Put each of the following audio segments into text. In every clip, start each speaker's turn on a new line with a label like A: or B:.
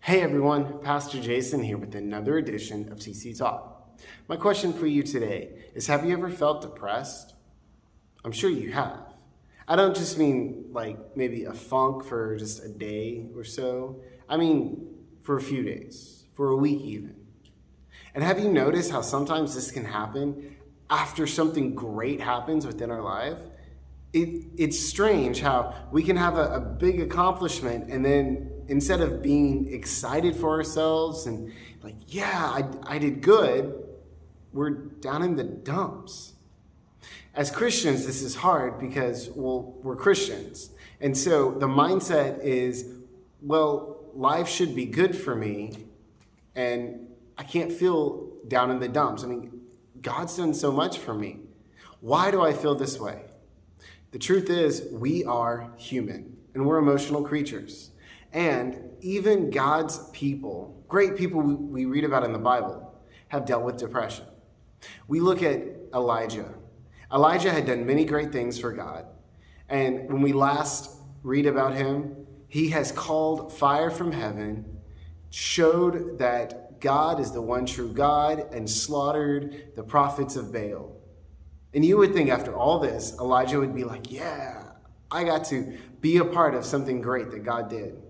A: Hey everyone, Pastor Jason here with another edition of CC Talk. My question for you today is, have you ever felt depressed? I'm sure you have. I don't just mean like maybe a funk for just a day or so. I mean for a few days, for a week even. And have you noticed how sometimes this can happen after something great happens within our life? It's strange how we can have a big accomplishment, and then instead of being excited for ourselves and like, yeah, I did good, we're down in the dumps. As Christians, this is hard because, well, we're Christians. And so the mindset is, well, life should be good for me, and I can't feel down in the dumps. I mean, God's done so much for me. Why do I feel this way? The truth is, we are human, and we're emotional creatures. And even God's people, great people we read about in the Bible, have dealt with depression. We look at Elijah. Elijah had done many great things for God. And when we last read about him, he has called fire from heaven, showed that God is the one true God, and slaughtered the prophets of Baal. And you would think after all this, Elijah would be like, yeah, I got to be a part of something great that God did.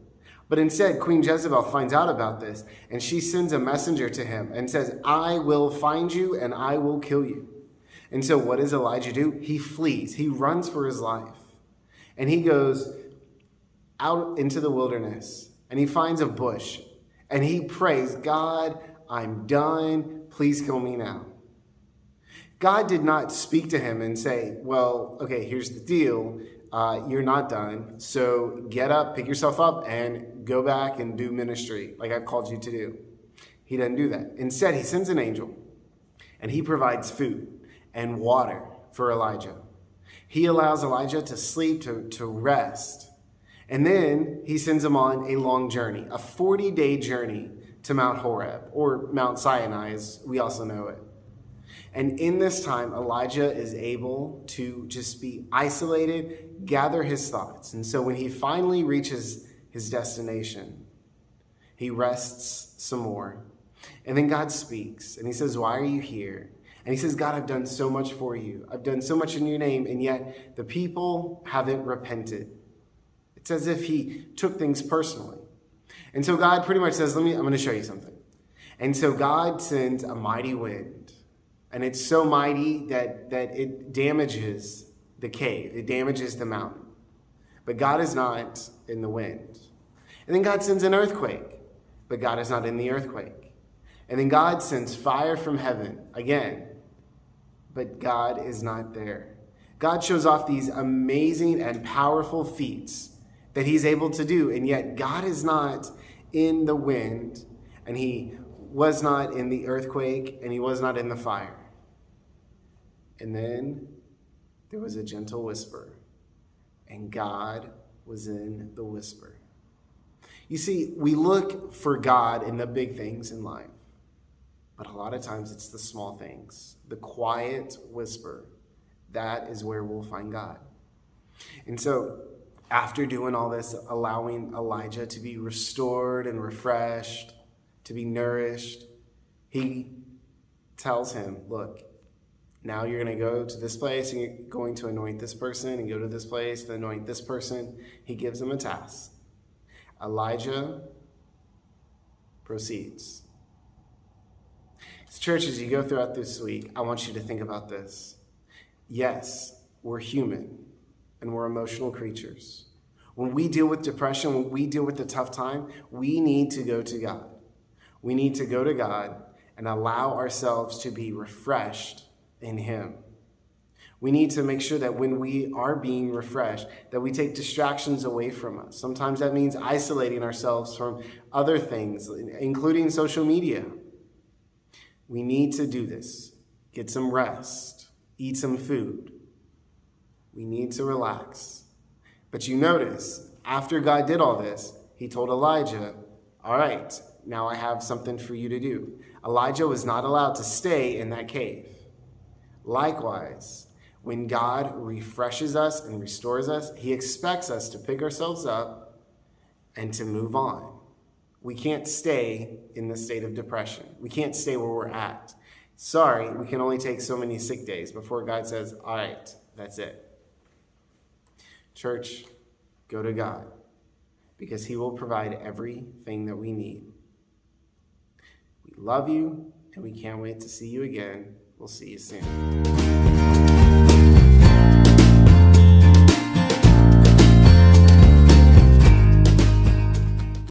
A: But instead, Queen Jezebel finds out about this, and she sends a messenger to him and says, I will find you and I will kill you. And so what does Elijah do? He flees. He runs for his life. And he goes out into the wilderness, and he finds a bush, and he prays, God, I'm done. Please kill me now. God did not speak to him and say, well, okay, here's the deal. You're not done. So get up, pick yourself up, and go back and do ministry like I've called you to do. He doesn't do that. Instead, he sends an angel, and he provides food and water for Elijah. He allows Elijah to sleep, to rest. And then he sends him on a long journey, a 40-day journey to Mount Horeb, or Mount Sinai, as we also know it. And in this time, Elijah is able to just be isolated, gather his thoughts. And so when he finally reaches his destination, he rests some more. And then God speaks, and he says, why are you here? And he says, God, I've done so much for you. I've done so much in your name, and yet the people haven't repented. It's as if he took things personally. And so God pretty much says, I'm going to show you something. And so God sends a mighty wind. And it's so mighty that it damages the cave. It damages the mountain. But God is not in the wind. And then God sends an earthquake. But God is not in the earthquake. And then God sends fire from heaven again. But God is not there. God shows off these amazing and powerful feats that he's able to do. And yet God is not in the wind. And he was not in the earthquake. And he was not in the fire. And then there was a gentle whisper, and God was in the whisper. You see, we look for God in the big things in life, but a lot of times it's the small things, the quiet whisper. That is where we'll find God. And so after doing all this, allowing Elijah to be restored and refreshed, to be nourished, he tells him, look, now you're going to go to this place, and you're going to anoint this person, and go to this place to anoint this person. He gives him a task. Elijah proceeds. As church, as you go throughout this week, I want you to think about this. Yes, we're human, and we're emotional creatures. When we deal with depression, when we deal with a tough time, we need to go to God. We need to go to God and allow ourselves to be refreshed in him. We need to make sure that when we are being refreshed, that we take distractions away from us. Sometimes that means isolating ourselves from other things, including social media. We need to do this. Get some rest. Eat some food. We need to relax. But you notice, after God did all this, he told Elijah, all right, now I have something for you to do. Elijah was not allowed to stay in that cave. Likewise, when God refreshes us and restores us, he expects us to pick ourselves up and to move on. We can't stay in the state of depression. We can't stay where we're at. Sorry, we can only take so many sick days before God says, all right, that's it. Church, go to God because he will provide everything that we need. We love you and we can't wait to see you again. We'll see you soon.